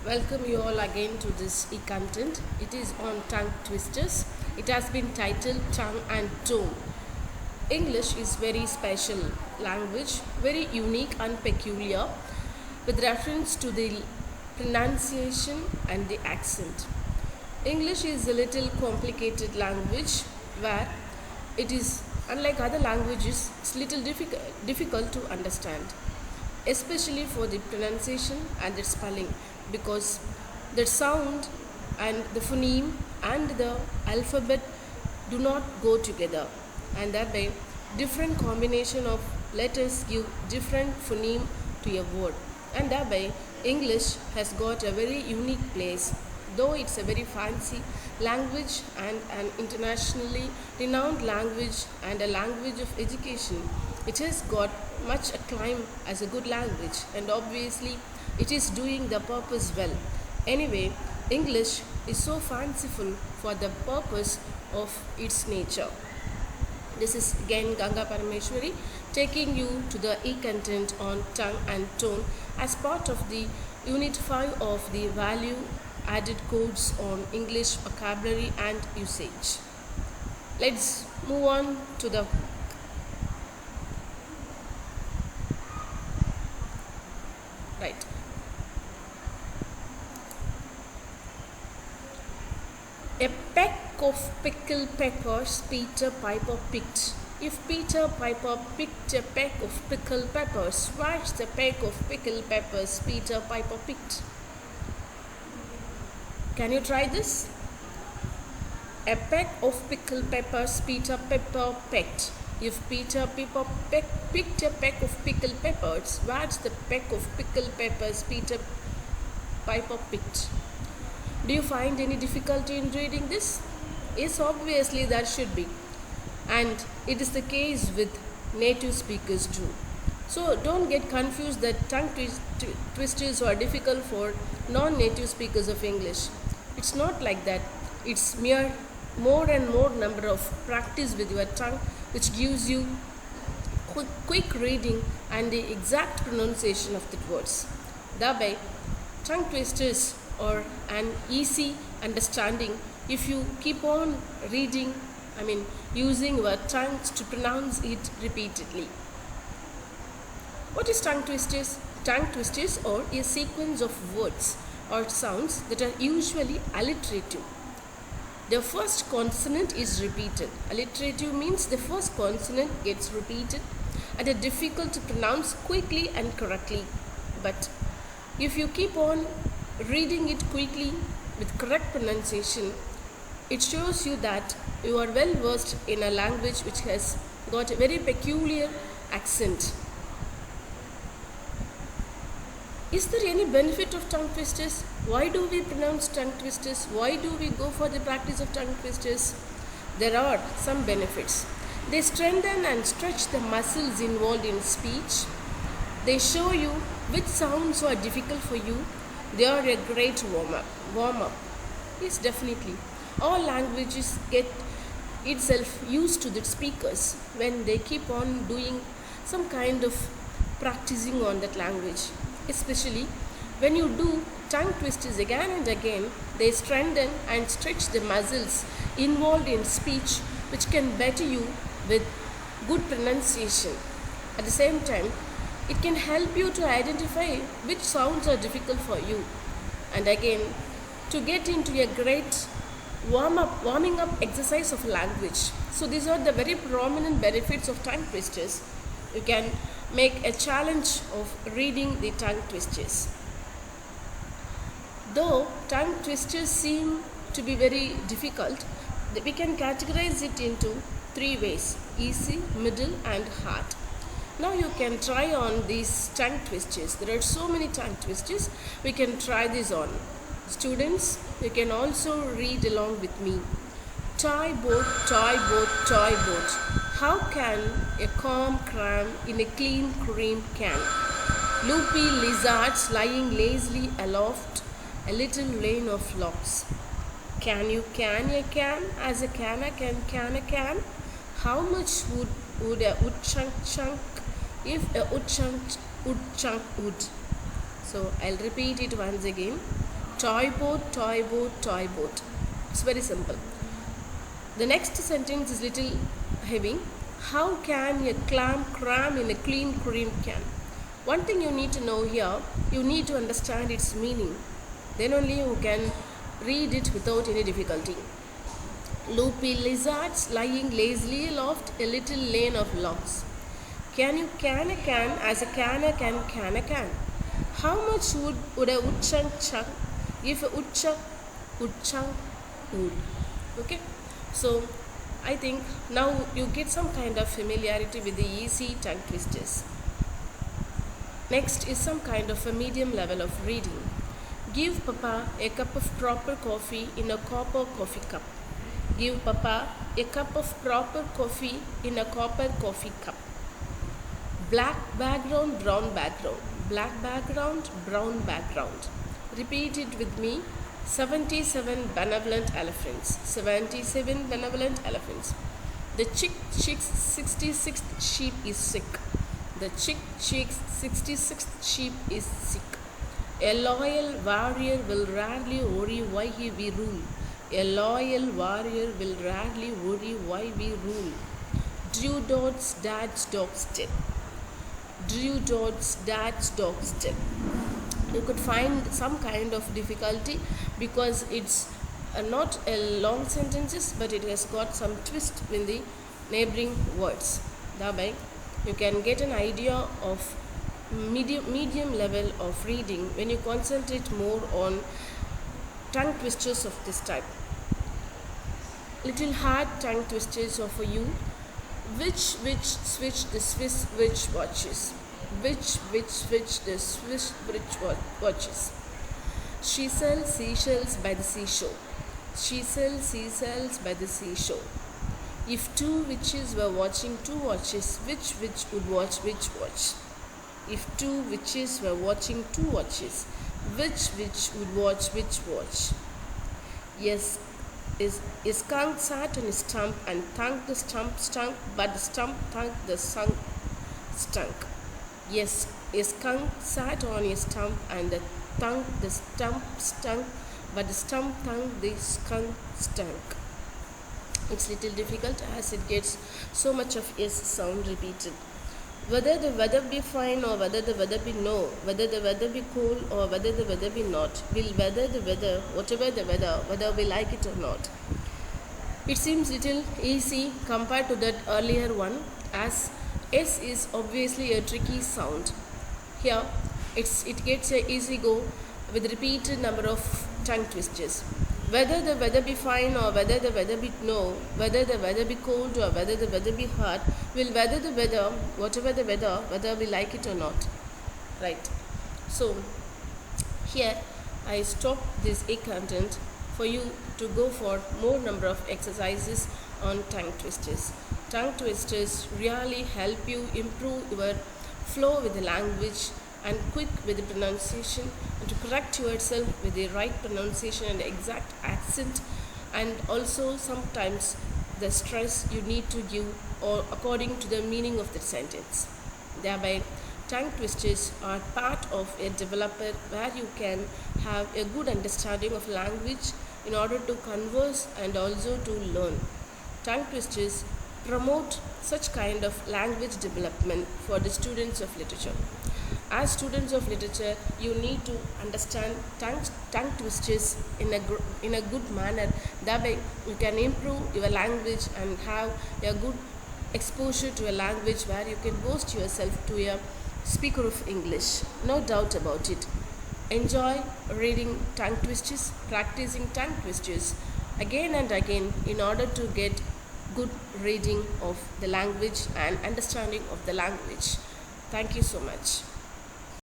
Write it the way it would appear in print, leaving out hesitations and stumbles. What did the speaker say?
Welcome you all again to this e-content. It is on tongue twisters. It has been titled Tongue and Tone. English is very special language, very unique and peculiar with reference to the pronunciation and the accent. English is a little complicated language where it is unlike other languages, it's little difficult to understand, especially for the pronunciation and the spelling, because the sound and the phoneme and the alphabet do not go together, and that way different combination of letters give different phoneme to a word, and that way English has got a very unique place. Though it's a very fancy language and an internationally renowned language and a language of education, it has got much acclaim as a good language, and obviously it is doing the purpose well. Anyway, English is so fanciful for the purpose of its nature. This is again Ganga Parameshwari taking you to the e-content on tongue and tone as part of the Unit 5 of the value added codes on English vocabulary and usage. Let's move on to the right. A peck of pickled peppers Peter Piper picked. If Peter Piper picked a peck of pickled peppers, where's the peck of pickled peppers Peter Piper picked? Can you try this? A peck of pickled peppers Peter Piper picked. If Peter Piper picked a peck of pickled peppers, where's the peck of pickled peppers Peter Piper picked? Do you find any difficulty in reading this? Yes, obviously there should be. And it is the case with native speakers too. So don't get confused that tongue twisters are difficult for non-native speakers of English. It's not like that. It's mere more and more number of practice with your tongue which gives you quick reading and the exact pronunciation of the words. Thereby, tongue twisters are an easy understanding if you keep on reading, using your tongues to pronounce it repeatedly. What is tongue twisters? Tongue twisters are a sequence of words or sounds that are usually alliterative. The first consonant is repeated. Alliterative means the first consonant gets repeated and are difficult to pronounce quickly and correctly. But if you keep on reading it quickly with correct pronunciation, it shows you that you are well versed in a language which has got a very peculiar accent. Is there any benefit of tongue twisters? Why do we pronounce tongue twisters? Why do we go for the practice of tongue twisters? There are some benefits. They strengthen and stretch the muscles involved in speech. They show you which sounds are difficult for you. They are a great warm-up. Yes, definitely. All languages get itself used to the speakers when they keep on doing some kind of practicing on that language. Especially when you do tongue twisters again and again, they strengthen and stretch the muscles involved in speech, which can better you with good pronunciation. At the same time, it can help you to identify which sounds are difficult for you, and again to get into a great warming up exercise of language. So these are the very prominent benefits of tongue twisters. You can make a challenge of reading the tongue twisters. Though tongue twisters seem to be very difficult, we can categorize it into three ways: easy, middle and hard. Now you can try on these tongue twisters. There are so many tongue twisters. We can try this on. Students, you can also read along with me. Toy boat, toy boat, toy boat. How can a comb cram in a clean cream can? Loopy lizards lying lazily aloft a little lane of locks. Can you can a can as a can a can? How much would a wood chunk if a wood chunk would? So I'll repeat it once again. Toy boat, toy boat, toy boat. It's very simple. The next sentence is little heavy. How can a clam cram in a clean cream can? One thing you need to know here, you need to understand its meaning. Then only you can read it without any difficulty. Loopy lizards lying lazily aloft a little lane of logs. Can you can a can as a canner can a can? How much would a woodchuck chuck if a woodchuck would? Okay, so I think now you get some kind of familiarity with the easy tongue twisters. Next is some kind of a medium level of reading. Give Papa a cup of proper coffee in a copper coffee cup. Give Papa a cup of proper coffee in a copper coffee cup. Black background, brown background. Black background, brown background. Repeat it with me. 77 benevolent elephants. 77 benevolent elephants. The chick's 66th sheep is sick. The chick's 66th sheep is sick. A loyal warrior will rarely worry why we rule. A loyal warrior will rarely worry why we rule. Drew Dod's dad's dog's dead. Drew Dod's dad's dog's dead. You could find some kind of difficulty because it's not a long sentences, but it has got some twist in the neighboring words. Thereby, you can get an idea of medium level of reading when you concentrate more on tongue twisters of this type. Little hard tongue twisters are for you. Which switch the Swiss which watches? Which switch the Swiss which watches? She sells seashells by the seashore. She sells seashells by the seashore. If two witches were watching two watches, which witch would watch which watch? If two witches were watching two watches, which witch would watch which watch? Yes, is skunk sat on his stump and thanked the stump stunk, but the stump thanked the skunk stunk. Yes, a skunk sat on his stump and thanked the stump stunk, but the stump thanked the skunk stunk. It's little difficult as it gets so much of S sound repeated. Whether the weather be fine or whether the weather be no, whether the weather be cool or whether the weather be not, we'll weather the weather, whatever the weather, whether we like it or not. It seems little easy compared to that earlier one, as S is obviously a tricky sound. Here, it gets a easy go with repeated number of tongue twisters. Whether the weather be fine or whether the weather be no, whether the weather be cold or whether the weather be hot, we'll weather the weather, whatever the weather, whether we like it or not. Right. So, here I stop this A content for you to go for more number of exercises on tongue twisters. Tongue twisters really help you improve your flow with the language and quick with the pronunciation, and to correct yourself with the right pronunciation and exact accent, and also sometimes the stress you need to give or according to the meaning of the sentence. Thereby, tongue twisters are part of a developer where you can have a good understanding of language in order to converse and also to learn. Tongue twisters promote such kind of language development for the students of literature. As students of literature, you need to understand tongue twisters in a good manner. That way, you can improve your language and have a good exposure to a language where you can boast yourself to a speaker of English. No doubt about it. Enjoy reading tongue twisters, practicing tongue twisters again and again in order to get good reading of the language and understanding of the language. Thank you so much.